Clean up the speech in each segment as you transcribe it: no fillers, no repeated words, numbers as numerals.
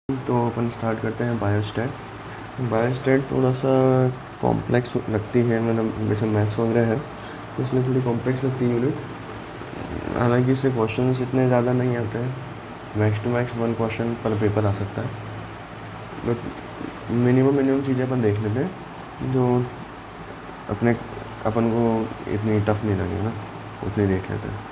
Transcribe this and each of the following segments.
तो अपन स्टार्ट करते हैं बायोस्टैट। बायोस्टैट थोड़ा सा कॉम्प्लेक्स लगती है, मतलब जैसे मैथ्स वगैरह है तो इसलिए थोड़ी कॉम्प्लेक्स लगती है यूनिट। हालांकि इससे क्वेश्चंस इतने ज़्यादा नहीं आते हैं, मैक्स टू मैक्स 1 क्वेश्चन पर पेपर आ सकता है, बट मिनिमम चीज़ें अपन देख लेते हैं जो अपन को इतनी टफ नहीं लगे ना, उतनी देख लेते हैं।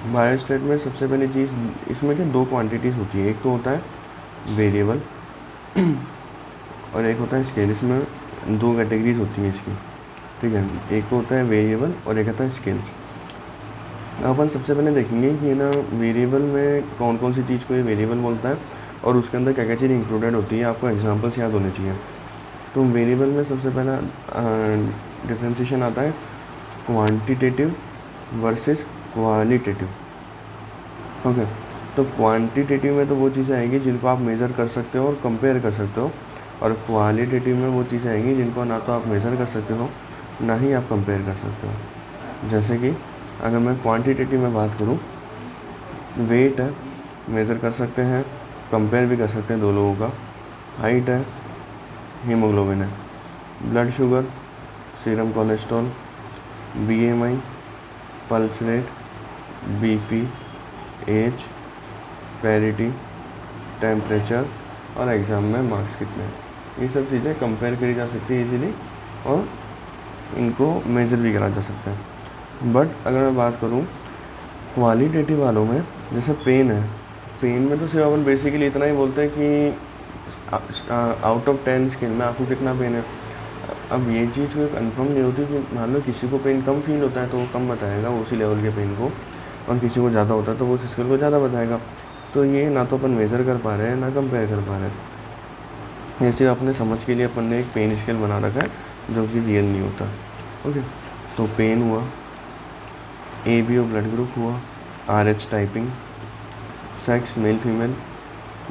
बायोस्टैट में सबसे पहली चीज़, इसमें क्या 2 क्वांटिटीज़ होती है, एक तो होता है वेरिएबल और एक होता है स्केल। इसमें 2 कैटेगरीज होती हैं इसकी, ठीक है। एक तो होता है वेरिएबल और एक होता है स्केल्स। अपन सबसे पहले देखेंगे कि ना वेरिएबल में कौन कौन सी चीज़ को ये वेरिएबल बोलता है और उसके अंदर क्या क्या चीज़ इंक्लूडेड होती है, आपको एग्जांपल्स याद होने चाहिए। तो वेरिएबल में सबसे पहला डिफ्रेंशिएशन आता है क्वांटिटेटिव वर्सेस क्वालिटेटिव। ओके, तो क्वांटिटेटिव में तो वो चीज़ें आएंगी जिनको आप मेज़र कर सकते हो और कंपेयर कर सकते हो, और क्वालिटेटिव में वो चीज़ें आएंगी जिनको ना तो आप मेज़र कर सकते हो ना ही आप कंपेयर कर सकते हो। जैसे कि अगर मैं क्वांटिटेटिव में बात करूँ, वेट है, मेज़र कर सकते हैं, कंपेयर भी कर सकते हैं दो लोगों का। हाइट है, हीमोग्लोबिन है, blood sugar, serum cholesterol, BMI, pulse rate, BP, age, parity, temperature और एग्ज़ाम में मार्क्स कितने हैं, ये सब चीज़ें कंपेयर करी जा सकती है इजीली और इनको मेज़र भी करा जा सकता है। बट अगर मैं बात करूँ क्वालिटेटिव वालों में, जैसे पेन है, पेन में तो सिर्फ अपन बेसिकली इतना ही बोलते हैं कि आउट ऑफ 10 स्केल में आपको कितना पेन है। अब ये चीज़ कोई कंफर्म नहीं होती कि मान लो किसी को पेन कम फील होता है तो वो कम बताएगा उसी लेवल के पेन को, और किसी को ज़्यादा होता है तो वो उस स्केल को ज़्यादा बताएगा। तो ये ना तो अपन मेज़र कर पा रहे हैं ना कंपेयर कर पा रहे हैं। ऐसे अपने समझ के लिए अपन ने एक पेन स्केल बना रखा है जो कि रियल नहीं होता। ओके, तो पेन हुआ, ABO ब्लड ग्रुप हुआ, RH typing, sex male female,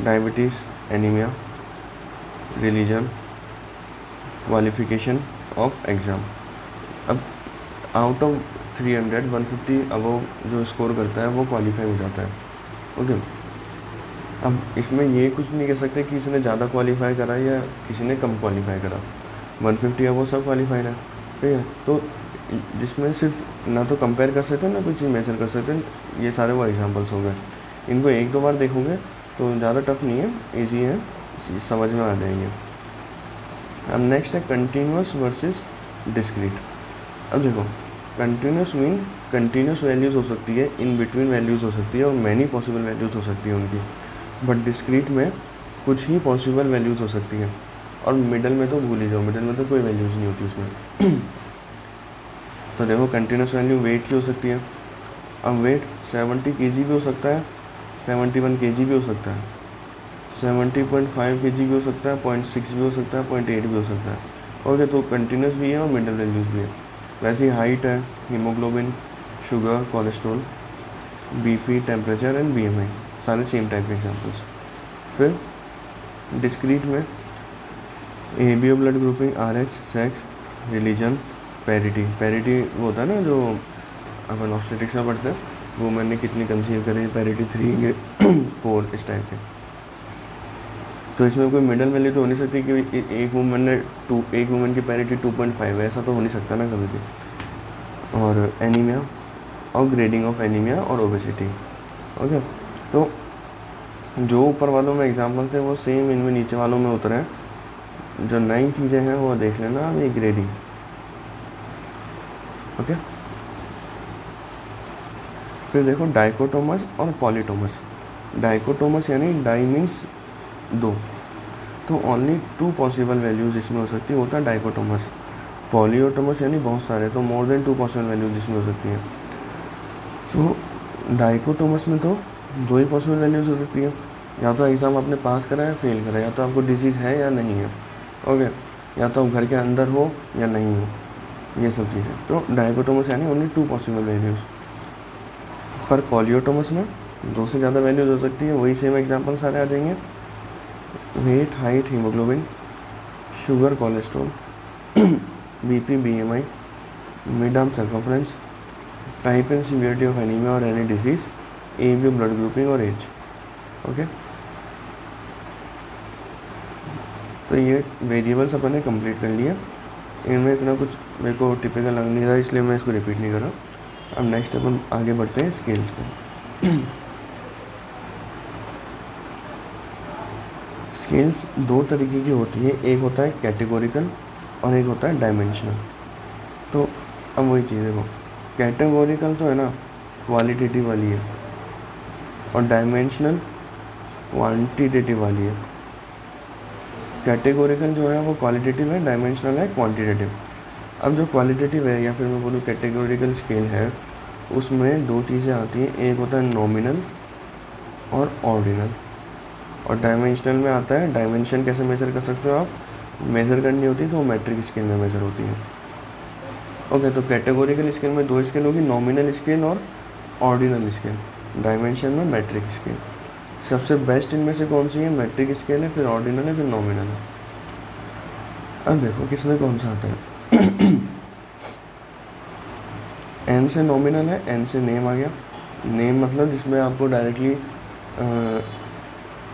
diabetes, anaemia, religion, qualification of exam. अब आउट ऑफ 300 150 अबव जो स्कोर करता है वो क्वालिफाई हो जाता है। ओके, अब इसमें ये कुछ नहीं कह सकते कि इसने ज़्यादा क्वालिफाई करा या किसी ने कम क्वालिफाई करा, 150 अबव सब क्वालिफाइड है, ठीक है। तो जिसमें सिर्फ ना तो कंपेयर कर सकते हैं ना कोई चीज़ मेजर कर सकते हैं, ये सारे वो एग्जांपल्स हो गए। इनको 1-2 बार देखोगे तो ज़्यादा टफ नहीं है, ईजी है, समझ में आ जाएंगे। अब नेक्स्ट है कंटिन्यूस वर्सेस डिस्क्रीट। अब देखो, कंटिन्यूस मीन कंटिन्यूस वैल्यूज़ हो सकती है, इन बिटवीन वैल्यूज़ हो सकती है और मैनी पॉसिबल वैल्यूज़ हो सकती है उनकी, बट डिस्क्रीट में कुछ ही पॉसिबल वैल्यूज़ हो सकती है, और मिडल में तो भूल ही जाओ, मिडल में तो कोई वैल्यूज़ नहीं होती उसमें। तो देखो कंटिन्यूस वैल्यू वेट की हो सकती है। अब वेट 70 kg भी हो सकता है, 71 kg भी हो सकता है, 70.5 kg भी हो सकता है, 0.6 भी हो सकता है, 0.8 भी हो सकता है। ओके, तो कंटिन्यूस भी है और मिडल वैल्यूज़ भी है। वैसे ही हाइट है, haemoglobin, sugar, cholesterol, BP, temperature and BMI, सारे सेम टाइप के एग्जाम्पल्स। फिर डिस्क्रीट में ABO blood grouping, RH, sex, religion, parity. Parity वो होता है ना जो अपन ऑब्स्टेट्रिक्स में पढ़ते हैं, वुमेन ने कितनी कंसीव करी, पैरिटी 3 4 इस टाइप के। तो इसमें कोई मिडल वैल्यू तो हो नहीं सकती कि एक वुमेन की पैरिटी 2.5 है, ऐसा तो हो नहीं सकता ना कभी भी। और एनीमिया और ग्रेडिंग ऑफ एनीमिया और ओबेसिटी। ओके, तो जो ऊपर वालों में एग्जाम्पल थे वो सेम इनमें नीचे वालों में उतरे हैं। जो नई चीज़ें हैं वो देख लेना, अब ये ग्रेडिंग। ओके, फिर देखो डाइकोटोमस और पॉलीटोमस। डाइकोटोमस यानी डाई मीन्स 2, तो ओनली 2 पॉसिबल वैल्यूज़ इसमें हो सकती है, होता है डाइकोटोमस। पॉलीओटोमस यानी बहुत सारे, तो मोर देन 2 पॉसिबल वैल्यूज़ इसमें हो सकती हैं। तो डाइकोटोमस में तो 2 ही पॉसिबल वैल्यूज़ हो सकती है, या तो एग्ज़ाम आपने पास करा है फेल करा, या तो आपको डिजीज़ है या नहीं है, ओके, या तो आप घर के अंदर हो या नहीं हो, ये सब चीज़ें। तो डाइकोटोमस यानी ओनली 2 पॉसिबल वैल्यूज़। पर पॉलीओटोमस में 2 से ज़्यादा वैल्यूज़ हो सकती है, वही सेम एग्जाम्पल सारे आ जाएंगे। Weight, height, haemoglobin, sugar, cholesterol, BP, BMI, mid arm circumference, type and severity of anaemia और any disease, ABO blood grouping और एज। ओके, तो ये वेरिएबल्स अपन ने कंप्लीट कर लिया। इनमें इतना कुछ मेरे को टिपिकल लग नहीं रहा, इसलिए मैं इसको रिपीट नहीं कर रहा। अब नेक्स्ट अपन आगे बढ़ते हैं स्केल्स पे। स्केल्स दो तरीके की होती है, एक होता है कैटेगोरिकल और एक होता है डायमेंशनल। तो अब वही चीज़ देखो, कैटेगोरिकल तो है ना क्वालिटेटिव वाली है और डायमेंशनल क्वांटिटेटिव वाली है। कैटेगोरिकल जो है वो क्वालिटेटिव है, डायमेंशनल है क्वांटिटेटिव। अब जो क्वालिटेटिव है या फिर मैं बोलूँ कैटेगोरिकल स्केल है, उसमें दो चीज़ें आती हैं, एक होता है नॉमिनल और ऑर्डिनल। और डायमेंशनल में आता है डायमेंशन कैसे मेज़र कर सकते हो आप, मेज़र करनी होती है तो वो मैट्रिक स्केल में मेज़र होती है। ओके, तो कैटेगोरिकल स्केल में दो स्केल होगी, नॉमिनल स्केल और ऑर्डिनल स्केल। डायमेंशन में मैट्रिक स्केल। सबसे बेस्ट इनमें से कौन सी है, मैट्रिक स्केल है, फिर ऑर्डिनल है, फिर नॉमिनल है। अब देखो किसमें कौन सा आता है। एन से नॉमिनल है, एन से नेम आ गया। नेम मतलब जिसमें आपको डायरेक्टली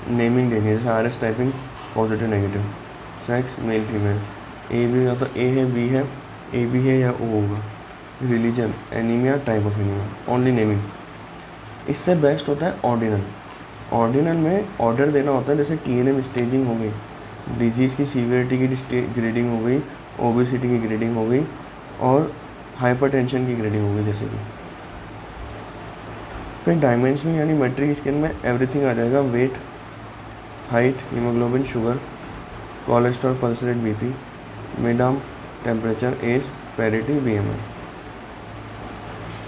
नेमिंग देनी है, जैसे RS typing positive negative, sex male female, ए भी या तो ए है बी है, ए बी है या ओ होगा, religion anaemia type of anaemia, only naming. इससे बेस्ट होता है ऑर्डिनल। ऑर्डिनल में ऑर्डर देना होता है, जैसे TNM स्टेजिंग हो गई, डिजीज़ की सीवियरिटी की ग्रेडिंग हो गई, ओबेसिटी की ग्रेडिंग हो गई और हाइपरटेंशन की ग्रेडिंग हो गई जैसे कि। फिर डायमेंशनल यानी मैट्रिक स्केल में एवरीथिंग आ जाएगा, weight, height, haemoglobin, sugar, cholesterol, pulse rate, BP, mid arm, temperature, age, parity, BMI।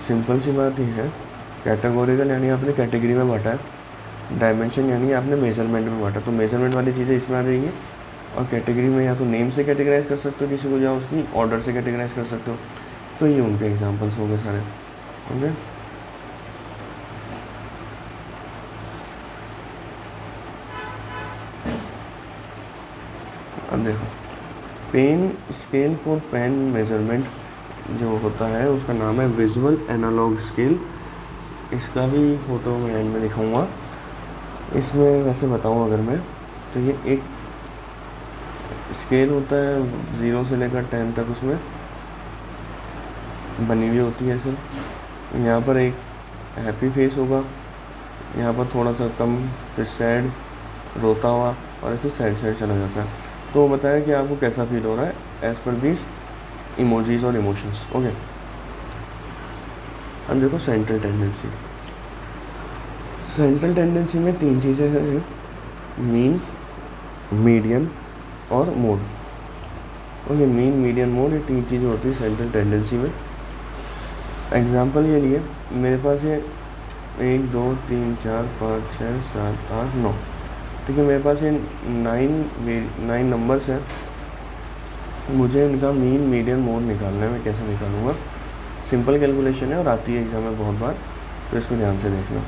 Simple सी बात ही है। कैटेगोरिकल यानी आपने कैटेगरी में बांटा है, डायमेंशन यानी आपने मेजरमेंट में बांटा, तो मेजरमेंट वाली चीज़ें इसमें आ जाएंगी। और कैटेगरी में या तो नेम से कैटेगराइज कर सकते हो किसी को, या उसकी ऑर्डर से कैटेगराइज कर सकते हो। तो ये उनके एग्जांपल्स हो गए सारे। ओके, अब देखो pain scale for pain measurement जो होता है उसका नाम है विजुअल एनालॉग स्केल। इसका भी फ़ोटो मैं एंड में दिखाऊंगा। इसमें वैसे बताऊं अगर मैं, तो ये एक स्केल होता है 0 से लेकर 10 तक, उसमें बनी हुई होती है ऐसे। यहाँ पर एक हैप्पी फेस होगा, यहाँ पर थोड़ा सा कम, फिर सैड, रोता हुआ, और ऐसे सैड सैड चला जाता है। तो वो बताया कि आपको कैसा फील हो रहा है एज़ पर दिस इमोजीज और इमोशंस। ओके, अब देखो सेंट्रल टेंडेंसी। सेंट्रल टेंडेंसी में तीन चीज़ें हैं, मीन, मीडियन और mode. Okay, mean, median, mode, ये तीन चीज़ें होती है सेंट्रल टेंडेंसी में। एग्जांपल ये लिए, मेरे पास ये 1 2 3 4 5 6 7 8 9, ठीक है, मेरे पास ये 9 नंबर्स हैं। मुझे इनका मीन, मीडियन, मोड निकालना है। मैं कैसे निकालूंगा, सिंपल कैलकुलेशन है और आती है एग्जाम में बहुत बार, तो इसको ध्यान से देखना।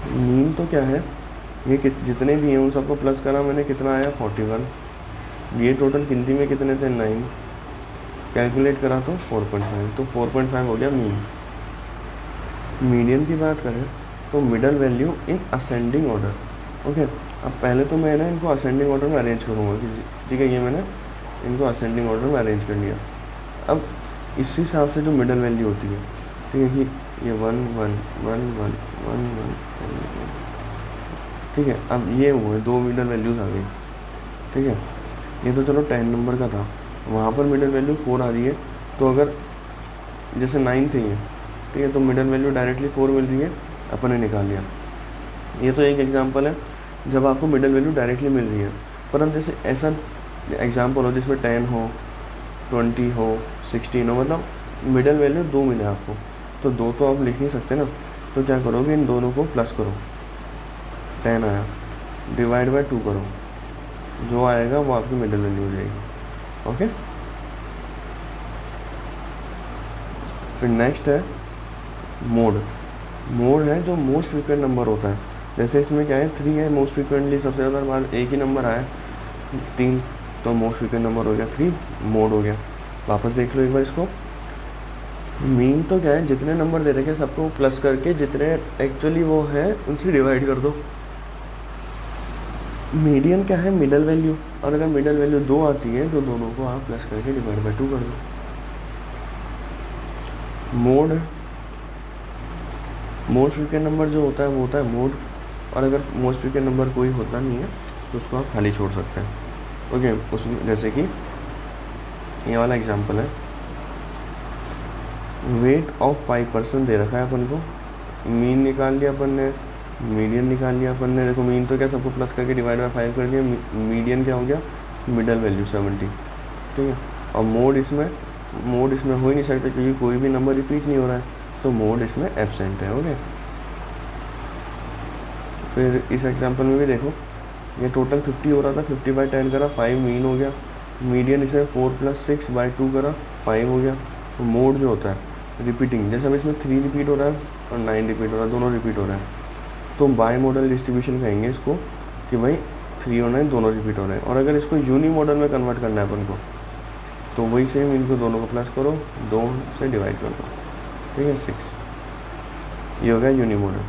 मीन तो क्या है, ये जितने भी हैं उन सबको प्लस करा मैंने, कितना आया 41। ये टोटल गिनती में कितने थे 9, कैलकुलेट करा तो 4.5, तो 4.5 हो गया मीन। मीडियन की बात करें तो middle value in ascending order. Okay, अब पहले तो मैं ना इनको असेंडिंग ऑर्डर में अरेंज करूँगा, ठीक है, ये मैंने इनको असेंडिंग ऑर्डर में अरेंज कर लिया। अब इस हिसाब से जो मिडल वैल्यू होती है, ठीक है, कि ये 1 1 1 1 1 1, ठीक है। अब ये हुए दो मिडल वैल्यूज़ आ गई, ठीक है। ये तो चलो 10 नंबर का था, वहाँ पर मिडल वैल्यू 4 आ रही है, तो अगर जैसे 9 थे ये, ठीक है, तो मिडल वैल्यू डायरेक्टली 4 मिल रही है, अपन ने निकाल लिया। ये तो एक एग्जांपल है जब आपको मिडल वैल्यू डायरेक्टली मिल रही है। पर अब जैसे ऐसा एग्जांपल हो जिसमें 10 हो, 20 हो, 16 हो, मतलब मिडल वैल्यू 2 मिले आपको, तो 2 तो आप लिख नहीं सकते ना, तो क्या करोगे, इन दोनों को प्लस करो, 10 आया, डिवाइड बाय 2 करो, जो आएगा वो आपकी मिडल वैल्यू हो जाएगी। ओके, फिर नेक्स्ट है मोड। मोड है जो मोस्ट फ्रीक्वेंट नंबर होता है। जैसे इसमें क्या है, 3 है मोस्ट फ्रीक्वेंटली, सबसे ज़्यादा बार एक ही नंबर आया 3, तो मोस्ट फ्रीक्वेंट नंबर हो गया 3, मोड हो गया। वापस देख लो एक बार इसको, मीन तो क्या है, जितने नंबर दे रखे सबको प्लस करके जितने एक्चुअली वो है उनसे डिवाइड कर दो। मीडियन क्या है, मिडल वैल्यू, और अगर मिडल वैल्यू 2 आती है तो दोनों को आप प्लस करके डिवाइड बाई 2 कर दो। मोड, मोस्ट फ्रीक्वेंट नंबर जो होता है वो होता है मोड, और अगर मोस्ट फ्रीक्वेंट नंबर कोई होता नहीं है तो उसको आप खाली छोड़ सकते हैं। ओके, उसमें जैसे कि ये वाला एग्जांपल है, वेट ऑफ 5% दे रखा है अपन को, मीन निकाल लिया अपन ने, मीडियन निकाल लिया अपन ने। देखो मीन तो क्या सबको प्लस करके डिवाइड बाई 5 कर दिया, मीडियन क्या हो गया, मिडल वैल्यू 70, ठीक है। और मोड इसमें हो ही नहीं सकता क्योंकि कोई भी नंबर रिपीट नहीं हो रहा है, तो मोड इसमें एब्सेंट है। ओके, फिर इस एग्जांपल में भी देखो, ये टोटल 50 हो रहा था, 50/10 करा, 5 मीन हो गया। मीडियन इसमें 4 + 6/2 करा, 5 हो गया। तो मोड जो होता है रिपीटिंग, जैसे अब इसमें 3 रिपीट हो रहा है और 9 रिपीट हो रहा है, दोनों रिपीट हो रहे हैं, तो बाई मॉडल डिस्ट्रीब्यूशन कहेंगे इसको कि भाई 3 और 9 दोनों रिपीट हो रहे हैं। और अगर इसको यूनी मॉडल में कन्वर्ट करना है अपन को, तो वही सेम, इनको दोनों को प्लस करो, 2 से डिवाइड कर दो, ठीक है, 6। ये हो गया यूनी मॉडल,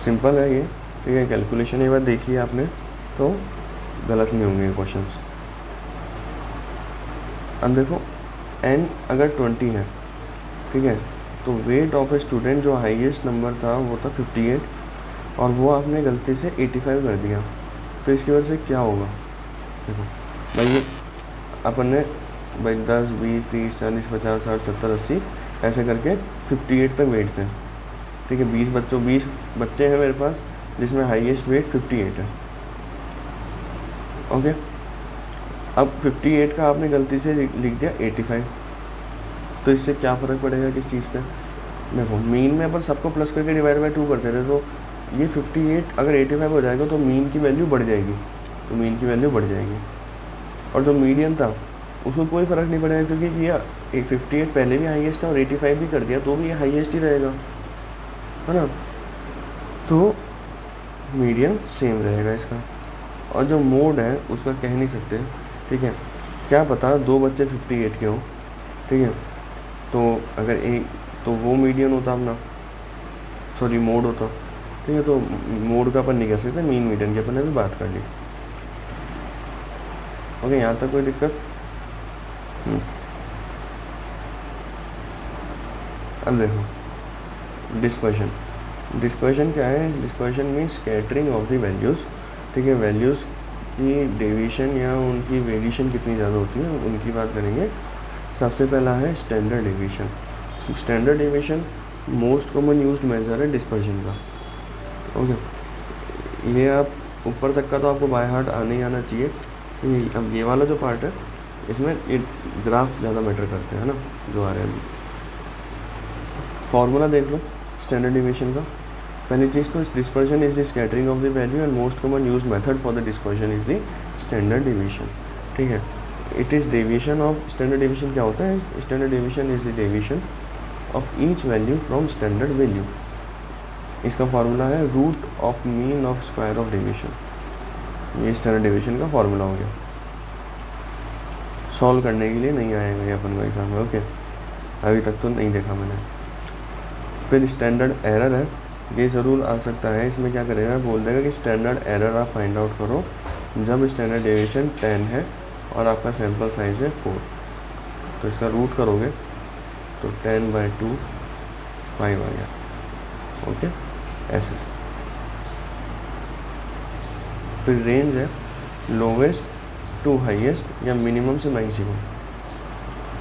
सिंपल है ये, ठीक है। कैलकुलेशन एक बार देखिए आपने तो गलत नहीं होंगे क्वेश्चंस। अब देखो n अगर 20 है, ठीक है, तो वेट ऑफ ए स्टूडेंट जो हाईएस्ट नंबर था वो था 58, और वो आपने गलती से 85 कर दिया, तो इसकी वजह से क्या होगा। देखो भाई, ये अपन ने भाई 10, 20, 30, 40, 50, 60, 70, 80 ऐसे करके 58 तक वेट थे, ठीक है। 20 बच्चे हैं मेरे पास जिसमें हाईएस्ट वेट 58 है। ओके, अब 58 का आपने गलती से लिख दिया 85, तो इससे क्या फ़र्क पड़ेगा किस चीज़ पे। देखो मीन में अपन सबको प्लस करके डिवाइड बाई 2 करते थे, तो ये 58 अगर 85 हो जाएगा तो मीन की वैल्यू बढ़ जाएगी, और जो मीडियन था उसको कोई फ़र्क नहीं पड़ेगा क्योंकि ये 58 पहले भी हाईएस्ट था और 85 भी कर दिया तो भी ये हाईएस्ट ही रहेगा, है ना। तो मीडियन सेम रहेगा इसका। और जो मोड है उसका कह नहीं सकते, ठीक है, क्या पता 2 बच्चे 58 के हों, ठीक है, तो अगर एक तो वो मीडियन होता अपना, सॉरी मोड होता, ठीक है। तो मोड का अपन नहीं कह सकते, मीन मीडियन की अपन ने भी बात कर ली। ओके, यहाँ तक कोई दिक्कत। अब देखो डिस्पर्शन क्या है, dispersion means scattering of the values, ठीक है। वैल्यूज़ की डेविएशन या उनकी वेरिएशन कितनी ज़्यादा होती है उनकी बात करेंगे। सबसे पहला है standard deviation. Standard deviation most common used measure है डिस्पर्शन का। ओके, ये आप ऊपर तक का तो आपको बाय हार्ट आने ही आना चाहिए। अब ये वाला जो पार्ट है इसमें ये ग्राफ ज़्यादा मैटर करते हैं ना, जो आ रहे हैं। फॉर्मूला देख लो स्टैंडर्ड डेविएशन का। पहली चीज़ तो dispersion is the scattering of the value and most common used method for the dispersion is the standard deviation, ठीक है। It is deviation of, standard deviation क्या होता है, standard deviation is the deviation of each value from standard value. इसका formula है root of mean of square of deviation. ये standard deviation का formula हो गया। सॉल्व करने के लिए नहीं आएगा ये अपन को एग्जाम में, ओके, अभी तक तो नहीं देखा मैंने। फिर स्टैंडर्ड एरर है, ये ज़रूर आ सकता है। इसमें क्या करेगा, बोल देगा कि स्टैंडर्ड एरर आप फाइंड आउट करो जब स्टैंडर्ड डेविएशन 10 है और आपका सैम्पल साइज़ है 4। तो इसका रूट करोगे तो 10/2 5 आ गया, ओके, ऐसे। फिर रेंज है लोवेस्ट टू हाईएस्ट या मिनिमम से मैक्सिमम।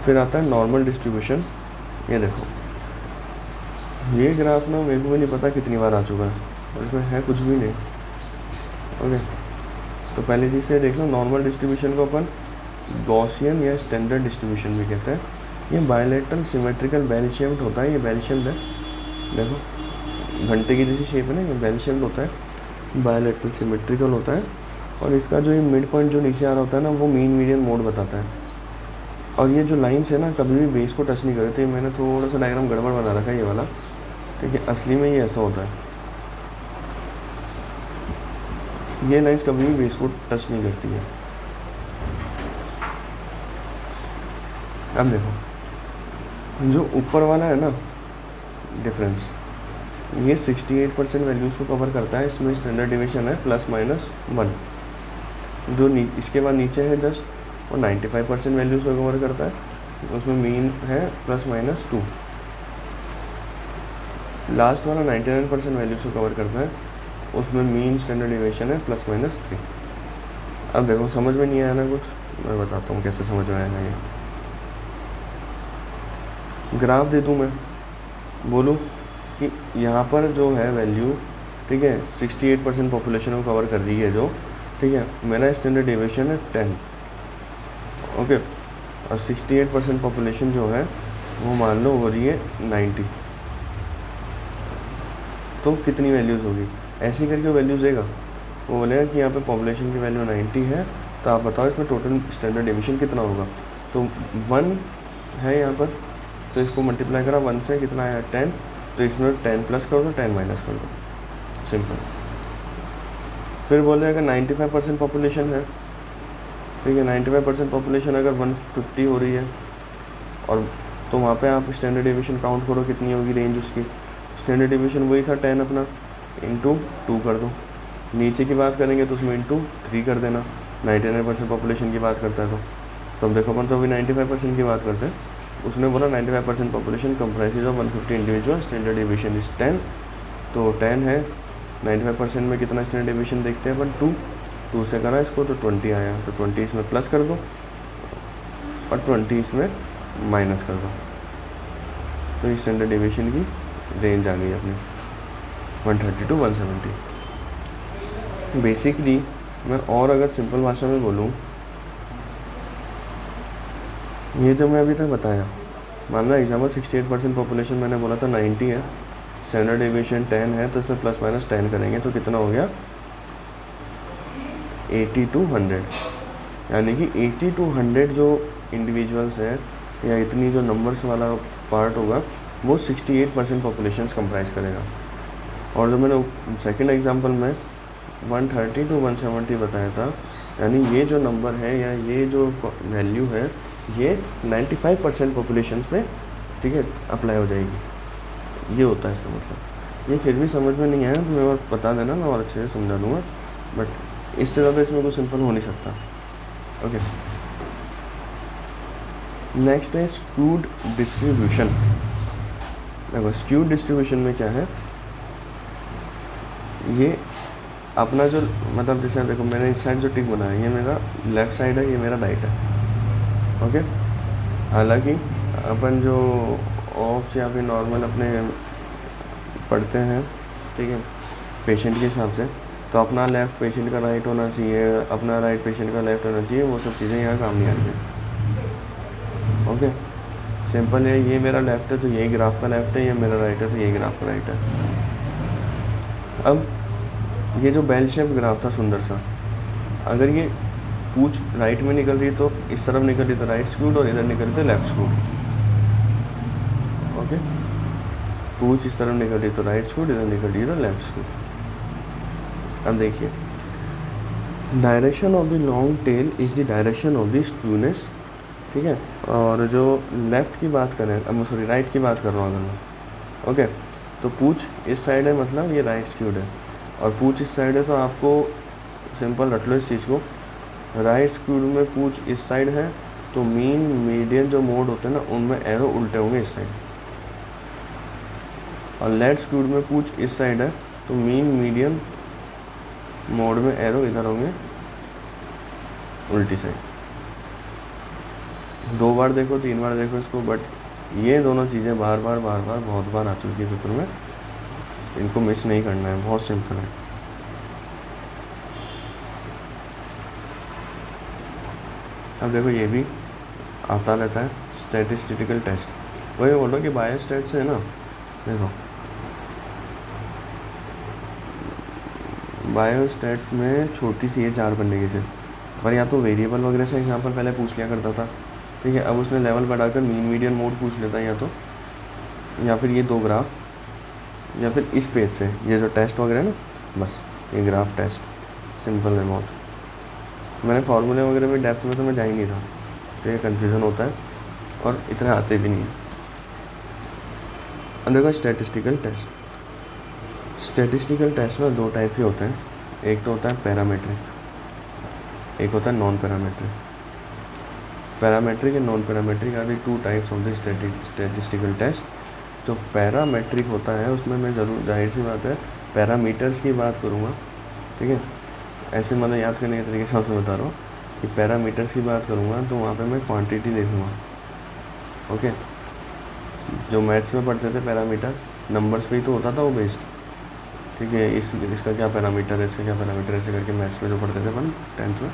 फिर आता है नॉर्मल डिस्ट्रीब्यूशन। ये देखो ये ग्राफ ना मेरे को भी नहीं पता कितनी बार आ चुका है और इसमें है कुछ भी नहीं, ओके। तो पहली चीज़ से देख लो, नॉर्मल डिस्ट्रीब्यूशन को अपन गॉसियन या स्टैंडर्ड डिस्ट्रीब्यूशन भी कहते हैं। ये बायलेटरल सिमेट्रिकल बेल शेप्ड होता है, ये बेल शेप्ड है, देखो घंटे की जैसी शेप है ना, ये बेल शेप्ड होता है, बायलेटरल सिमेट्रिकल होता है। और इसका जो ये मिड पॉइंट जो नीचे आ रहा होता है ना, वो मीन मीडियन मोड बताता है। और ये जो लाइन्स है ना कभी भी बेस को टच नहीं करते, तो मैंने थोड़ा सा डायग्राम गड़बड़ बना रखा है ये वाला, ठीक है। असली में ये ऐसा होता है, ये लाइन्स कभी भी बेस को टच नहीं करती है। अब देखो जो ऊपर वाला है ना डिफरेंस, ये 68% वैल्यूज़ को कवर करता है, इसमें स्टैंडर्ड डिवीजन है ±1। जो इसके बाद नीचे है जस्ट वो 95% वैल्यूज़ को कवर करता है, उसमें मीन है ±2। लास्ट वाला 99% वैल्यूज़ को कवर करता है, उसमें मीन स्टैंडर्ड डिवीजन है ±3। अब देखो समझ में नहीं आया ना कुछ, मैं बताता हूँ कैसे समझ में आएगा। ये ग्राफ दे दूँ मैं, बोलूँ कि यहाँ पर जो है वैल्यू, ठीक है, 68% पॉपुलेशन को कवर कर रही है जो, ठीक है, मेरा स्टैंडर्ड डिवीजन है 10, ओके, और 68% पॉपुलेशन जो है वो मान लो हो रही है 90, तो कितनी वैल्यूज़ होगी, ऐसे ही करके वैल्यूज़ देगा। वो बोलेगा कि यहाँ पे पॉपुलेशन की वैल्यू 90 है, तो आप बताओ इसमें टोटल स्टैंडर्ड डिवीजन कितना होगा। तो 1 है यहाँ पर, तो इसको मल्टीप्लाई करा 1 से, कितना आया 10, तो इसमें 10 प्लस कर दो, 10 माइनस कर दो, सिंपल। फिर बोलेगा 95% पॉपुलेशन है, ठीक है, 95% पॉपुलेशन अगर 150 हो रही है, और तो वहाँ पे आप स्टैंडर्ड डिवीजन काउंट करो कितनी होगी रेंज उसकी। स्टैंडर्ड डिवीजन वही था 10 अपना, इंटू 2 कर दो। नीचे की बात करेंगे तो उसमें इंटू 3 कर देना, 99% पॉपुलेशन की बात करता है तो अब देखो अपन तो अभी 95% की बात करते हैं। उसने बोला 95% population comprises of 150 individual, standard division is 10, तो 10 है, 95% में कितना स्टैंडर्ड डिवीजन देखते हैं अपन 2 से करा इसको तो 20 आया, तो 20 इसमें प्लस कर दो और 20 इसमें माइनस कर दो, तो इस स्टैंडर्ड डिवीजन की रेंज आ गई अपनी 130 to 170। बेसिकली मैं और अगर सिंपल भाषा में बोलूँ, ये जो मैं अभी तक बताया, मान लो एग्जाम्पल 68% पॉपुलेशन मैंने बोला था 90 है, स्टैंडर्ड डिवीजन 10 है, तो इसमें ±10 करेंगे तो कितना हो गया 80 to 100, यानी कि 80 to 100 जो इंडिविजुअल्स हैं या इतनी जो नंबर्स वाला पार्ट होगा वो 68% पॉपुलेशन कंप्राइज करेगा। और जो मैंने सेकंड एग्जांपल में 130 to 170 बताया था, यानी ये जो नंबर है या ये जो वैल्यू है ये 95% पॉपुलेशन पे, ठीक है, अप्लाई हो जाएगी। ये होता है इसका मतलब। ये फिर भी समझ में नहीं आया तो मैं और बता देना, मैं और अच्छे से समझा दूँगा, बट इससे ज़्यादा इसमें कोई सिंपल हो नहीं सकता। ओके, नेक्स्ट है स्क्यूड डिस्ट्रीब्यूशन। देखो स्क्यूड डिस्ट्रीब्यूशन में क्या है, ये अपना जो मतलब जैसे देखो मैंने इस साइड जो टिक बनाया ये मेरा लेफ़्ट साइड है, ये मेरा राइट है, ओके। हालांकि अपन जो ऑप्स या फिर नॉर्मल अपने पढ़ते हैं, ठीक है, पेशेंट के हिसाब से, तो अपना लेफ़्ट पेशेंट का राइट होना चाहिए, अपना राइट पेशेंट का लेफ़्ट होना चाहिए, वो सब चीज़ें यहाँ काम नहीं आती। ओके, सिंपल है, ये मेरा लेफ़्ट है तो यही ग्राफ का लेफ़्ट है, ये मेरा राइट है तो यही ग्राफ का राइट है। अब ये जो बेल शेप ग्राफ था सुंदर सा, अगर ये पूछ राइट में निकल रही तो इस तरफ निकल रही तो राइट स्क्यूड, और इधर निकल रही तो लेफ्ट स्क्यूड, ओके। पूछ इस तरफ निकल रही तो राइट स्क्यूड, इधर निकल रही तो लेफ्ट स्क्यूड। अब देखिए, direction of the long tail is the direction of the skewness, ठीक है। और जो लेफ़्ट की बात करें, अब सॉरी राइट की बात कर रहा हूँ अगर मैं, ओके, तो पूछ इस साइड है मतलब ये राइट स्क्यूड है, और पूछ इस साइड है तो आपको सिंपल रख लो इस चीज़ को, राइट स्क्यूड में पूछ इस साइड है तो मीन मीडियन जो मोड होते हैं ना उनमें एरो उल्टे होंगे इस साइड, और लेफ्ट स्क्यूड में पूछ इस साइड है तो मीन मीडियन मोड में एरो इधर होंगे उल्टी साइड। 2 बार देखो 3 बार देखो इसको, बट ये दोनों चीज़ें बार बार बहुत बार आ चुकी है पेपर में, इनको मिस नहीं करना है, बहुत सिंपल है। अब देखो ये भी आता रहता है स्टैटिस्टिकल टेस्ट, वही बोल रहा हूँ कि बायोस्टैट से है ना, देखो बायोस्टैट में छोटी सी है 4 पन्ने की सिर्फ, पर या तो वेरिएबल वगैरह से एग्जाम्पल पहले पूछ लिया करता था, ठीक है। अब उसने लेवल बढ़ाकर मीन मीडियन मोड पूछ लेता है, या फिर ये 2 ग्राफ, या फिर इस पेज से ये जो टेस्ट वगैरह है ना, बस ये ग्राफ टेस्ट सिंपल है बहुत। मैंने फार्मूले वगैरह में डेप्थ में तो मैं जा ही नहीं था, तो ये कन्फ्यूज़न होता है। और इतने आते भी नहीं हैं। अब देखो स्टैटिस्टिकल टेस्ट। स्टैटिस्टिकल टेस्ट ना दो टाइप के होते हैं, एक तो होता है पैरामेट्रिक, एक होता है non parametric. Parametric and non parametric are the two types of the statistical test. जो पैरामेट्रिक होता है उसमें मैं ज़रूर, जाहिर सी बात है, पैरामीटर्स की बात करूँगा, ठीक है। ऐसे मतलब याद करने के तरीके से आपसे बता रहा हूँ कि पैरामीटर्स की बात करूँगा तो वहाँ पे मैं क्वांटिटी देखूँगा, ओके। जो मैथ्स में पढ़ते थे पैरामीटर, नंबर्स पे ही तो होता था वो बेस्ड, ठीक है। इसका क्या पैरामीटर है, इसका क्या पैरामीटर है, ऐसे करके मैथ्स में जो पढ़ते थे अपन 10th में,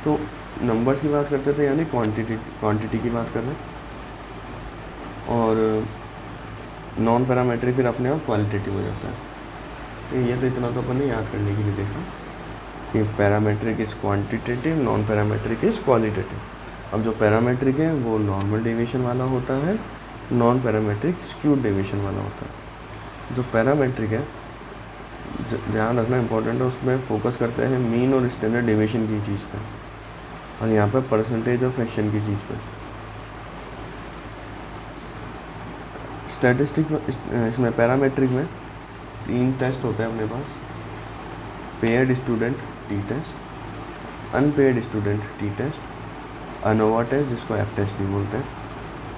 तो नंबर्स की बात करते थे, यानी क्वांटिटी की बात कर रहे हैं। और नॉन पैरामेट्रिक फिर अपने आप क्वालिटेटिव हो जाता है। तो ये तो इतना तो अपन ने याद करने के लिए देखा कि parametric is quantitative, non parametric is qualitative. अब जो पैरामेट्रिक है वो नॉर्मल डेविएशन वाला होता है, नॉन पैरामेट्रिक स्क्यूड डेविएशन वाला होता है। जो पैरामेट्रिक है, ध्यान रखना इंपॉर्टेंट है, उसमें फोकस करते हैं मीन और स्टैंडर्ड डेविएशन की चीज़ पे, और यहाँ पे परसेंटेज और फ्रैक्शन की चीज़ पे। स्टैटिस्टिक इसमें पैरामेट्रिक में 3 टेस्ट होते हैं अपने पास, paired student t test, unpaired student t test, ANOVA test जिसको एफ टेस्ट भी बोलते हैं।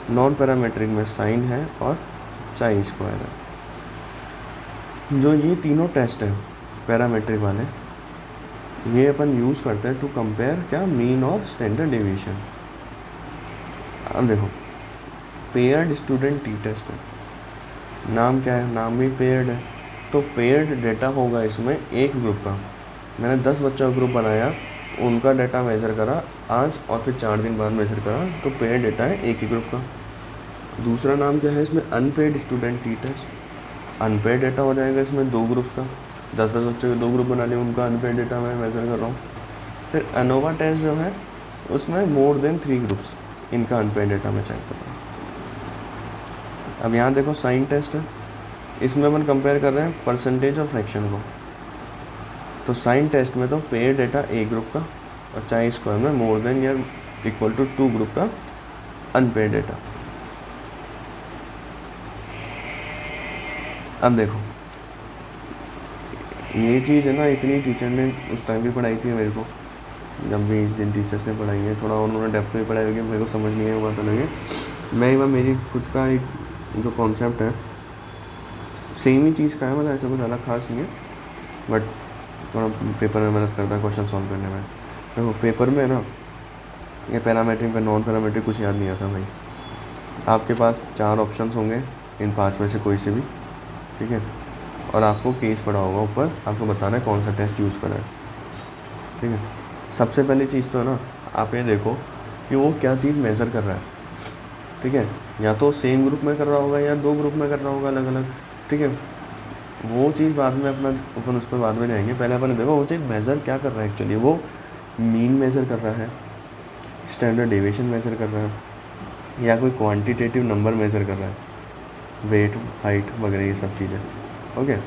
नॉन पैरामेट्रिक में साइन है और चाई स्क्वायर है। जो ये तीनों टेस्ट हैं पैरामेट्रिक वाले, ये अपन यूज़ करते हैं टू कंपेयर क्या, मीन और स्टैंडर्ड डेविएशन। अब देखो पेयर्ड स्टूडेंट टी टेस्ट है, नाम क्या है, नाम भी पेयर्ड है, तो पेयर्ड डेटा होगा इसमें एक ग्रुप का। मैंने 10 बच्चों का ग्रुप बनाया, उनका डाटा मेज़र करा आज और फिर 4 दिन बाद मेज़र करा, तो पेयर्ड डेटा है एक ही ग्रुप का। दूसरा नाम क्या है इसमें, unpaired student t test. Unpaired data हो जाएगा इसमें 2 ग्रुप्स का, 10-10 बच्चों के 2 ग्रुप बना लिए, उनका अनपेड डेटा मैं मेज़र कर रहा हूँ। फिर अनोवा टेस्ट जो है उसमें मोर देन 3 ग्रुप्स, इनका अनपेड डेटा मैं चेक कर रहा हूँ। अब यहाँ देखो साइन टेस्ट है, इसमें अपन कंपेयर कर रहे हैं परसेंटेज और फ्रैक्शन को। तो साइन टेस्ट में तो पेयर डेटा ए ग्रुप का, और चाहे स्क्वायर में मोर देन या इक्वल टू 2 ग्रुप का अनपेड डेटा। अब देखो ये चीज़ है ना, इतनी टीचर ने उस टाइम भी पढ़ाई थी मेरे को, जब भी जिन टीचर्स ने पढ़ाई है, थोड़ा उन्होंने डेप्थ में पढ़ाई होगी, मेरे को समझ नहीं है वो बात अलग है। मैं एक बार मेरी खुद का एक जो कॉन्सेप्ट है सेम ही चीज़ का है, मतलब ऐसा कुछ अलग खास नहीं है, बट थोड़ा पेपर में मदद करता है क्वेश्चन सॉल्व करने में। देखो पेपर में ना ये पैरामेट्रिक पे नॉन पैरामेट्रिक कुछ याद नहीं आता भाई। आपके पास 4 ऑप्शंस होंगे, इन 5 में से कोई से भी, ठीक है, और आपको केस पड़ा होगा ऊपर, आपको बताना है कौन सा टेस्ट यूज़ करा है, ठीक है। सबसे पहली चीज़ तो है ना, आप ये देखो कि वो क्या चीज़ मेज़र कर रहा है, ठीक है। या तो सेम ग्रुप में कर रहा होगा या 2 ग्रुप में कर रहा होगा अलग अलग, ठीक है। वो चीज़ बाद में अपन उस पर बाद में जाएंगे। पहले अपन देखो वो चीज़ मेज़र क्या कर रहा है एक्चुअली। वो मीन मेज़र कर रहा है, स्टैंडर्ड डेविएशन मेज़र कर रहा है, या कोई क्वांटिटेटिव नंबर मेज़र कर रहा है, वेट, हाइट वगैरह ये सब चीज़ें, ओके।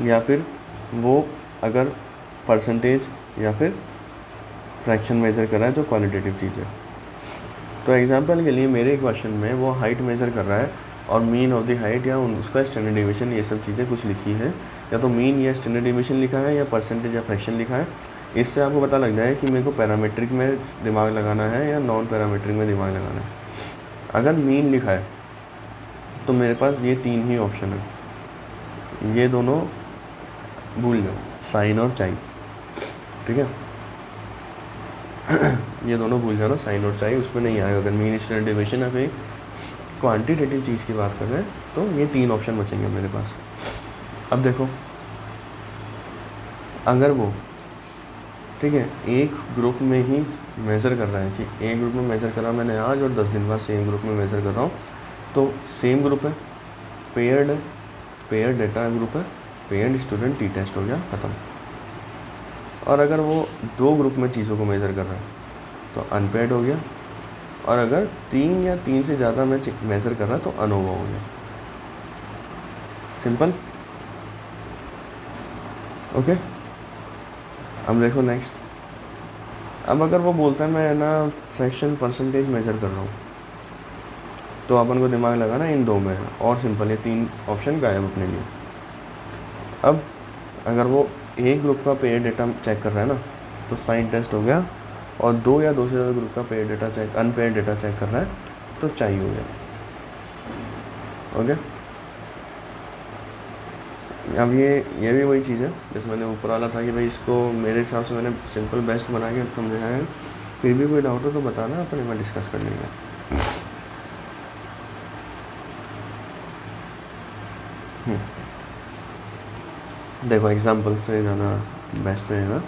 या फिर वो अगर परसेंटेज या फिर फ्रैक्शन मेज़र कर रहा है, जो क्वालिटेटिव चीज़ है। तो एग्जांपल के लिए मेरे क्वेश्चन में वो हाइट मेज़र कर रहा है और मीन ऑफ द हाइट या उसका स्टैंडर्ड डेविएशन, ये सब चीज़ें कुछ लिखी है, या तो मीन या स्टैंडर्ड डेविएशन लिखा है या परसेंटेज या फ्रैक्शन लिखा है। इससे आपको पता लग जाए कि मेरे को पैरामेट्रिक में दिमाग लगाना है या नॉन पैरामेट्रिक में दिमाग लगाना है। अगर मीन लिखा है तो मेरे पास ये 3 ही ऑप्शन है, ये दोनों भूल जाओ, साइन और चाई, ठीक है। ये दोनों भूल जाना, साइन और चाई उसमें नहीं आएगा। अगर मीन स्टैंडर्ड डेविएशन या फिर क्वांटिटेटिव चीज़ की बात कर रहे हैं तो ये 3 ऑप्शन बचेंगे मेरे पास। अब देखो अगर वो, ठीक है, एक ग्रुप में ही मेज़र कर रहा है कि एक ग्रुप में मेज़र करा मैंने आज और 10 दिन बाद सेम ग्रुप में मेज़र कर रहा हूँ, तो सेम ग्रुप है, पेयर्ड डेटा ग्रुप है, पेयर्ड स्टूडेंट टी टेस्ट हो गया, ख़त्म। और अगर वो 2 ग्रुप में चीज़ों को मेज़र कर रहा है तो अनपेयर्ड हो गया, और अगर 3 या 3 से ज़्यादा में मेज़र कर रहा है तो अनोवा हो गया। Simple, okay. अब देखो नेक्स्ट, अब अगर वो बोलता है मैं ना फ्रैक्शन परसेंटेज मेज़र कर रहा हूँ, तो अपन को दिमाग लगाना इन दो में है, और सिंपल है, 3 ऑप्शन गायब अपने लिए। अब अगर वो एक ग्रुप का पेयर डेटा चेक कर रहा है ना, तो साइन टेस्ट हो गया, और 2 या 2 से ज़्यादा ग्रुप का pair data check, unpaired data check कर रहा है, तो चाई हो गया। ओके, अब ये भी वही चीज़ है जैसे मैंने ऊपर वाला था कि भाई इसको मेरे हिसाब से मैंने सिंपल बेस्ट बना के समझाया है। फिर भी कोई डाउट हो तो बताना, अपन एक बार डिस्कस कर लेंगे। देखो एग्जांपल से ज़्यादा बेस्ट रहेगा।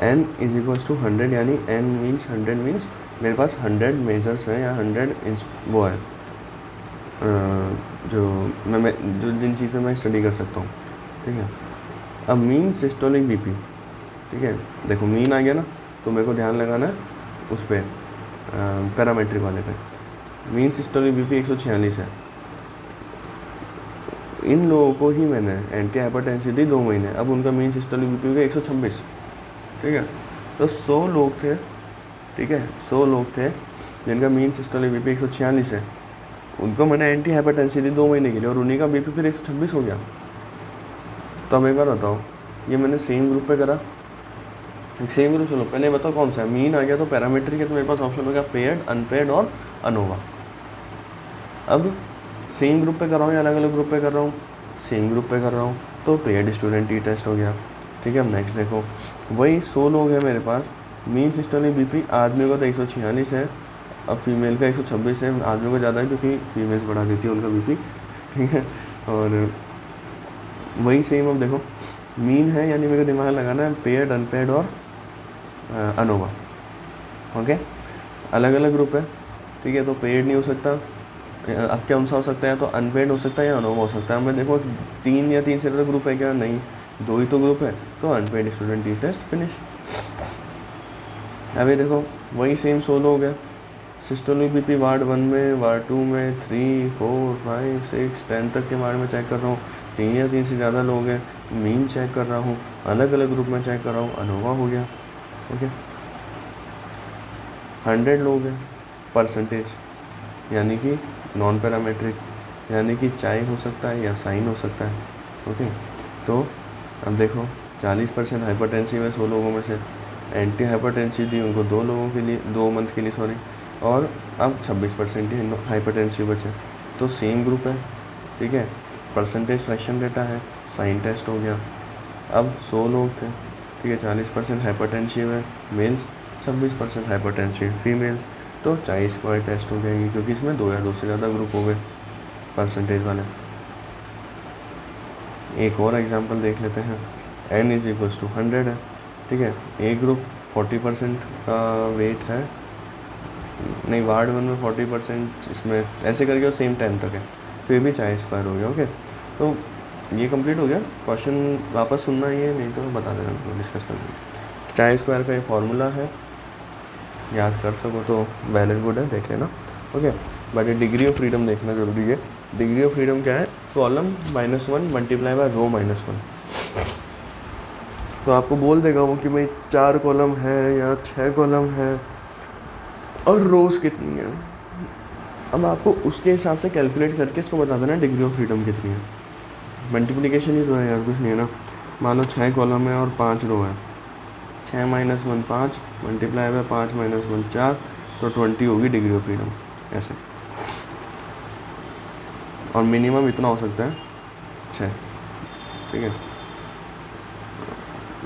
n इज इक्वल्स टू 100, यानी n मीन्स 100 मीन्स मेरे पास 100 मेजर्स हैं या 100 इंच वो है जो जो जिन चीज़ों में स्टडी कर सकता हूँ, ठीक है। अब मीन सिस्टोलिक बीपी, ठीक है, देखो मीन आ गया ना, तो मेरे को ध्यान लगाना है उस पर, पैरामेट्रिक वाले पे। मीन सिस्टोलिक बीपी 146 है। इन लोगों को ही मैंने एंटी हाइपरटेंसिव दी 2 महीने, अब उनका मीन सिस्टोलिक बीपी हो गया 126, ठीक है। तो 100 लोग थे, ठीक है, 100 लोग थे जिनका मीन सिस्टोलिक बीपी 146 है, उनको मैंने एंटी हाइपरटेंसिव दी 2 महीने के लिए, और उन्हीं का बीपी फिर 126 हो गया। तो अब एक बार बताओ, ये मैंने सेम ग्रुप पे करा, सेम ग्रुप, चलो पहले बताओ कौन सा है। मीन आ गया तो पैरामीट्रिक है, तो मेरे पास ऑप्शन हो गया पेयर्ड, अनपेयर्ड और अनोवा। अब सेम ग्रुप पे कर रहा हूँ या अलग अलग ग्रुप पे कर रहा हूँ, सेम ग्रुप पे कर रहा हूँ, तो पेयर्ड स्टूडेंट टी टेस्ट हो गया, ठीक है। अब नेक्स्ट देखो, वही 100 लोग हैं मेरे पास, मीन सिस्टोलिक बीपी आदमी को तो 146 है, अब फीमेल का 126 है, आदमी को ज़्यादा है क्योंकि फीमेल्स बढ़ा देती है उनका बीपी, ठीक है। और वही सेम, अब देखो मीन है, यानी मेरे को दिमाग लगाना है पेयर्ड, अनपेयर्ड और अनोवा, ओके। अलग अलग ग्रुप है, ठीक है, तो पेयर्ड नहीं हो सकता, अब क्या हो सकता है, तो अनपेयर्ड हो सकता है या अनोवा हो सकता है। मैं देखो 3 या 3 से ज़्यादा ग्रुप है क्या, नहीं, 2 ही तो ग्रुप है, तो unpaired student t test finish. अभी देखो वही सेम 100 लोग हैं, सिस्टोलिक बीपी वार्ड 1 में, वार्ड 2 में, 3, 4, 5, 6, 10 तक के वार्ड में चेक कर रहा हूँ, 3 या 3 से ज़्यादा लोग हैं, मीन चेक कर रहा हूँ, अलग अलग ग्रुप में चेक कर रहा हूँ, अनोवा हो गया, ओके। 100 लोग हैं, परसेंटेज यानी कि नॉन पैरामेट्रिक, यानी कि चाई हो सकता है या साइन हो सकता है, ओके। तो अब देखो 40% हाइपरटेंसिव है 100 लोगों में से, एंटी हाइपरटेंसिव दी उनको 2 लोगों के लिए, 2 मंथ के लिए सॉरी, और अब 26% ही हाइपरटेंसिव बचे, तो सेम ग्रुप है, ठीक है। परसेंटेज फ्रैक्शन डेटा है, साइन टेस्ट हो गया। अब 100 लोग थे, ठीक है, 40% हाइपरटेंसिव है मेल्स, 26% हाइपरटेंसिव फीमेल्स, तो चाई स्क्वायर टेस्ट हो जाएगी, क्योंकि इसमें 2 या 2 से ज़्यादा ग्रुप हो गए परसेंटेज वाले। एक और एग्जांपल देख लेते हैं, n इज इक्वल्स टू 100 है, ठीक है, ए ग्रुप 40% का वेट है, नहीं वार्ड 1 में 40%, इसमें ऐसे करके सेम 10 तक है, फिर भी चाई स्क्वायर हो गया, ओके। तो ये कंप्लीट हो गया। क्वेश्चन वापस सुनना ही है, नहीं तो बता देना, डिस्कस कर लेंगे। चाई स्क्वायर का ये फार्मूला है, याद कर सको तो वेल एंड गुड है, देख लेना, okay. But degree of freedom देखना जरूरी है। डिग्री ऑफ फ्रीडम क्या है, कॉलम -1 मल्टीप्लाई बाय रो -1, तो आपको बोल देगा वो कि भाई 4 कॉलम है या 6 कॉलम है और रोज कितनी है। अब आपको उसके हिसाब से कैलकुलेट करके इसको बता देना डिग्री ऑफ फ्रीडम कितनी है। मल्टीप्लिकेशन ही तो है यार, कुछ नहीं है ना। मान लो 6 कॉलम है और 5 रो है, 6 - 1 5, मल्टीप्लाई बाय 5 - 1 4, तो 20 होगी डिग्री ऑफ फ्रीडम, ऐसे। और मिनिमम इतना हो सकता है 6, ठीक है।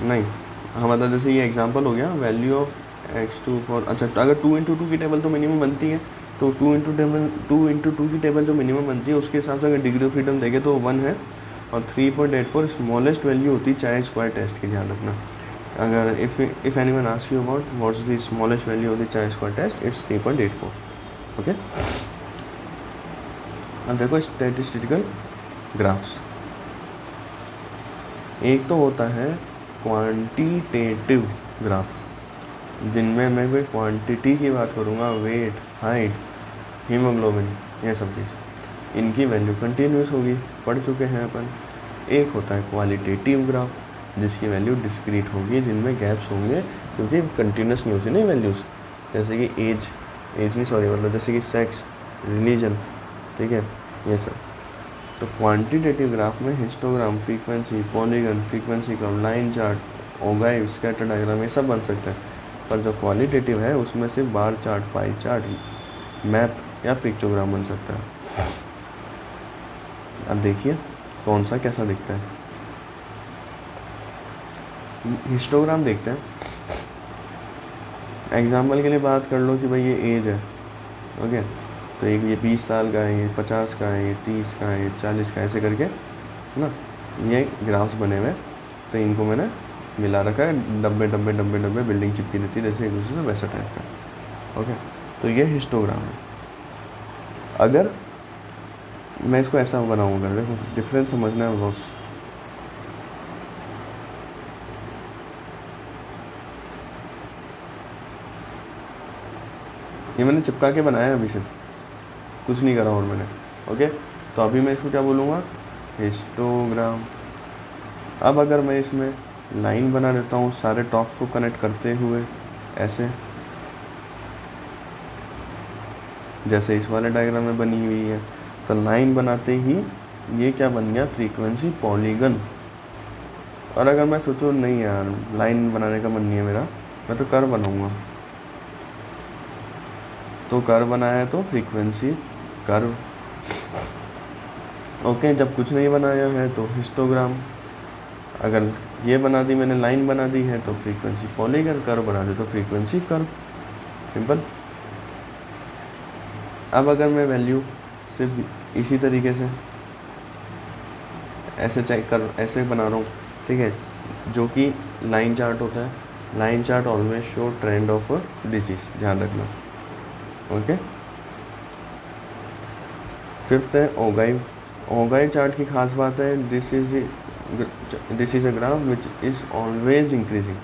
नहीं हाँ, मतलब जैसे ये एग्जांपल हो गया, वैल्यू ऑफ x2 फॉर, अच्छा अगर 2 × 2 की टेबल तो मिनिमम बनती है, तो 2 × 2 की टेबल जो मिनिमम बनती है उसके हिसाब से अगर डिग्री ऑफ फ्रीडम देंगे तो 1 है, और 3.84 स्मॉलेस्ट वैल्यू होती है चाहे स्क्वायर टेस्ट की, ध्यान रखना। अगर if anyone ask you about what's the smallest value होती है चाहे स्क्वायर टेस्ट, इट्स 3.84, ओके। अब देखो स्टैटिस्टिकल ग्राफ्स, एक तो होता है क्वांटिटेटिव ग्राफ, जिनमें मैं कोई क्वांटिटी की बात करूँगा, वेट, हाइट, हीमोग्लोबिन, ये सब चीज़, इनकी वैल्यू कंटिन्यूस होगी, पढ़ चुके हैं अपन। एक होता है क्वालिटेटिव ग्राफ, जिसकी वैल्यू डिस्क्रीट होगी, जिनमें गैप्स होंगे क्योंकि कंटिन्यूस नहीं होती नहीं वैल्यूज़, जैसे कि एज नहीं सॉरी मतलब जैसे कि सेक्स, रिलीजन, ठीक है, ये सब। तो क्वांटिटेटिव ग्राफ में histogram, frequency, polygon, frequency curve, line chart, ogive, scatter diagram, ये सब बन सकता है। पर जो क्वालिटेटिव है उसमें से bar chart, pie chart, map या पिक्चोग्राम बन सकता है। अब देखिए कौन सा कैसा दिखता है। हिस्टोग्राम देखते हैं। एग्जाम्पल के लिए बात कर लो कि भाई ये एज है, ओके, तो एक ये 20 साल का है, ये 50 का है, ये 30 का है, ये 40 का, ऐसे करके है ना, ये ग्राफ्स बने हुए। तो इनको मैंने मिला रखा है, डब्बे डब्बे डब्बे डब्बे, बिल्डिंग चिपकी रहती है जैसे एक दूसरे से, वैसा टाइप का, ओके। तो ये हिस्टोग्राम है। अगर मैं इसको ऐसा बनाऊँगा, देखो डिफरेंस समझना है बॉस। ये मैंने चिपका के बनाया है अभी, सिर्फ कुछ नहीं करा और मैंने, ओके। तो अभी मैं इसको क्या बोलूँगा, हिस्टोग्राम। अब अगर मैं इसमें लाइन बना देता हूँ सारे टॉप्स को कनेक्ट करते हुए, ऐसे जैसे इस वाले डायग्राम में बनी हुई है, तो लाइन बनाते ही ये क्या बन गया, फ्रीक्वेंसी पॉलीगन। और अगर मैं सोचूं नहीं यार लाइन बनाने का मन नहीं है मेरा, मैं तो कर्व बनाऊंगा, तो कर्व बनाया है तो फ्रीक्वेंसी कर्व, ओके। जब कुछ नहीं बनाया है तो हिस्टोग्राम। अगर ये बना दी मैंने, लाइन बना दी है तो फ्रीक्वेंसी पॉलीगन, कर्व बना दे तो फ्रीक्वेंसी कर्व, सिंपल। अब अगर मैं वैल्यू सिर्फ इसी तरीके से ऐसे चेक कर, ऐसे बना रहा हूँ, ठीक है, जो कि लाइन चार्ट होता है। Line chart always show trend of disease, ध्यान रखना, ओके। फिफ्थ है ओगाइव। ओगाइव चार्ट की खास बात है, this is a graph which is always increasing,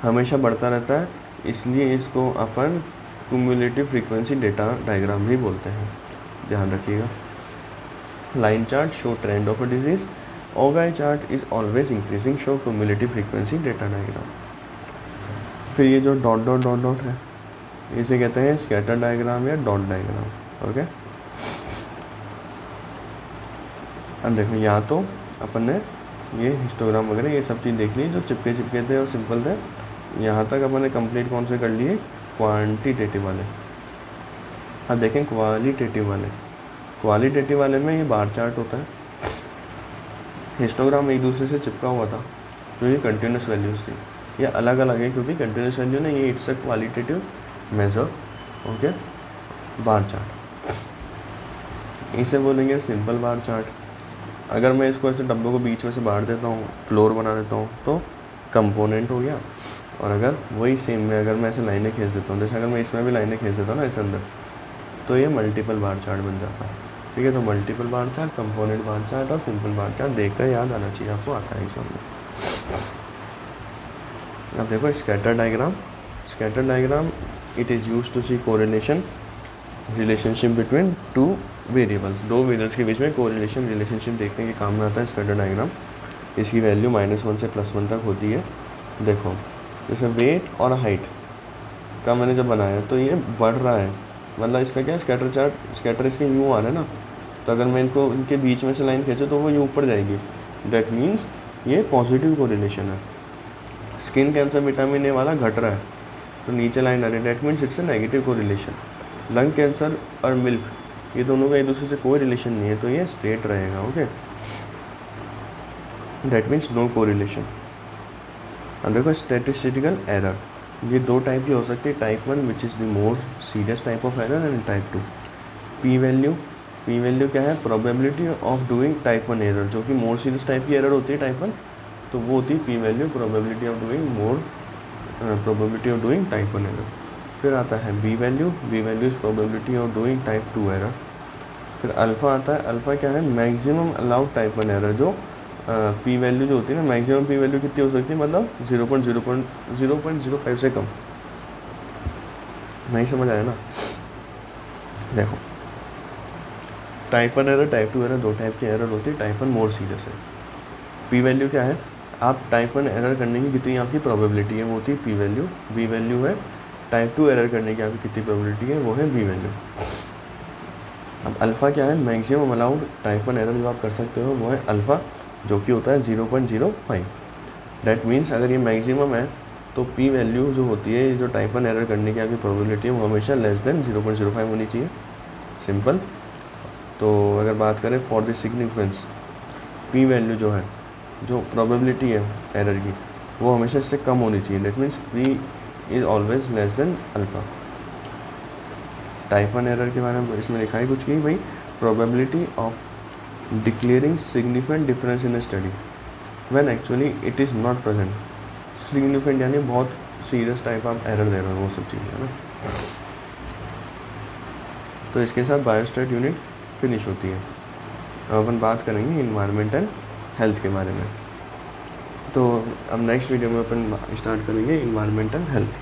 हमेशा बढ़ता रहता है, इसलिए इसको अपन क्यूमुलेटिव फ्रीक्वेंसी डेटा डायग्राम भी बोलते हैं, ध्यान रखिएगा। Line chart show trend of a disease, ogive chart is always increasing, show cumulative frequency data diagram. फिर ये जो डॉट डॉट डॉट डॉट है, इसे कहते हैं स्कैटर डायग्राम या डॉट डायग्राम, ओके। अब देखो यहाँ तो अपन ने ये हिस्टोग्राम वगैरह ये सब चीज़ देख ली जो चिपके चिपके थे और सिंपल थे। यहाँ तक अपन ने कंप्लीट कौन से कर लिए, क्वांटिटेटिव वाले। अब देखें क्वालिटेटिव वाले। क्वालिटेटिव वाले में ये बार चार्ट होता है, हिस्टोग्राम एक दूसरे से चिपका हुआ था, तो ये कंटिन्यूस वैल्यूज़ थी। ये अलग अलग है क्योंकि कंटिन्यूस वैल्यू ना, ये it's a qualitative measure, okay. Bar chart इसे बोलेंगे सिंपल बार चार्ट। अगर मैं इसको ऐसे डब्बों को बीच में से बांट देता हूँ, फ्लोर बना देता हूँ, तो कंपोनेंट हो गया। और अगर वही सेम में अगर मैं ऐसे लाइनें खींच देता हूँ, जैसे अगर मैं इसमें भी लाइनें खींच देता हूँ ना इस अंदर, तो ये मल्टीपल बार चार्ट बन जाता है, ठीक है। तो multiple bar chart, component bar chart और सिंपल बार चार्ट देखकर याद आना चाहिए आपको, आता है एग्जाम में। अब देखो scatter diagram. Scatter diagram it is use to see correlation relationship between two variables, दो वेरिएबल्स के बीच में कोरिलेशन रिलेशनशिप देखने के काम में आता है स्कैटर डायग्राम। इसकी वैल्यू -1 से +1 तक होती है। देखो जैसे वेट और हाइट का मैंने जब बनाया तो ये बढ़ रहा है, मतलब इसका क्या है, स्कैटर चार्ट, स्कैटर इसके यूँ आ रहा है ना, तो अगर मैं इनको इनके बीच में से लाइन खींचूँ तो वो यूँ ऊपर जाएगी, डैट मीन्स ये पॉजिटिव कोरिलेशन है। स्किन कैंसर विटामिन ए वाला घट रहा है तो नीचे लाइन आ रही है, that means it's a negative correlation. Lung cancer और मिल्क ये दोनों का एक दूसरे से कोई रिलेशन नहीं है, तो ये स्ट्रेट रहेगा, okay. That means no correlation. अब देखो स्टैटिस्टिकल एरर, ये दो टाइप की हो सकती है, type 1 which is the more serious type of error, and type 2 P value. P value क्या है, probability of doing type 1 error, जो कि मोर सीरियस टाइप की एरर होती है टाइप 1, तो वो होती है P value, probability of doing more, probability of doing type 1 error. फिर आता है B value, B value is probability of doing type 2 error. फिर अल्फ़ा आता है, अल्फ़ा क्या है, मैक्सिमम अलाउड टाइप 1 एरर, जो पी वैल्यू जो होती है ना, मैक्सिमम पी वैल्यू कितनी हो सकती है, मतलब 0.05 से कम। नहीं समझ आया ना। देखो टाइप 1 एरर, टाइप 2 एरर, दो टाइप की एरर होती है, टाइप 1 मोर सीरियस है। पी वैल्यू क्या है, आप टाइप 1 एरर करने की कितनी आपकी प्रोबेबिलिटी है, वो होती है पी वैल्यू। बी वैल्यू है टाइप 2 एरर करने की आपकी कितनी प्रोबेबिलिटी है, वो है बी वैल्यू। अब अल्फ़ा क्या है, मैक्सिमम अलाउड टाइप 1 एरर जो आप कर सकते हो वो है अल्फ़ा, जो कि होता है 0.05। डैट मीन्स अगर ये मैक्सिमम है तो पी वैल्यू जो होती है, जो टाइप 1 एरर करने की आपकी प्रोबेबिलिटी है वो हमेशा लेस देन 0.05 होनी चाहिए, सिंपल। तो अगर बात करें for the significance, P value जो है, जो प्रोबेबिलिटी है एरर की, वो हमेशा इससे कम होनी चाहिए। That means P is always less than alpha. Type 1 error के बारे में इसमें लिखा है कुछ कि भाई probability of declaring significant difference in study when actually it is not present. Significant यानी बहुत सीरियस टाइप आप एरर दे रहे हो, वो सब चीज़ें है ना। तो इसके साथ बायोस्टैट यूनिट फिनिश होती है। अब अपन बात करेंगे इन्वायरमेंट एंड हेल्थ के बारे में। तो अब नेक्स्ट वीडियो में अपन स्टार्ट करेंगे इन्वायरमेंट एंड हेल्थ।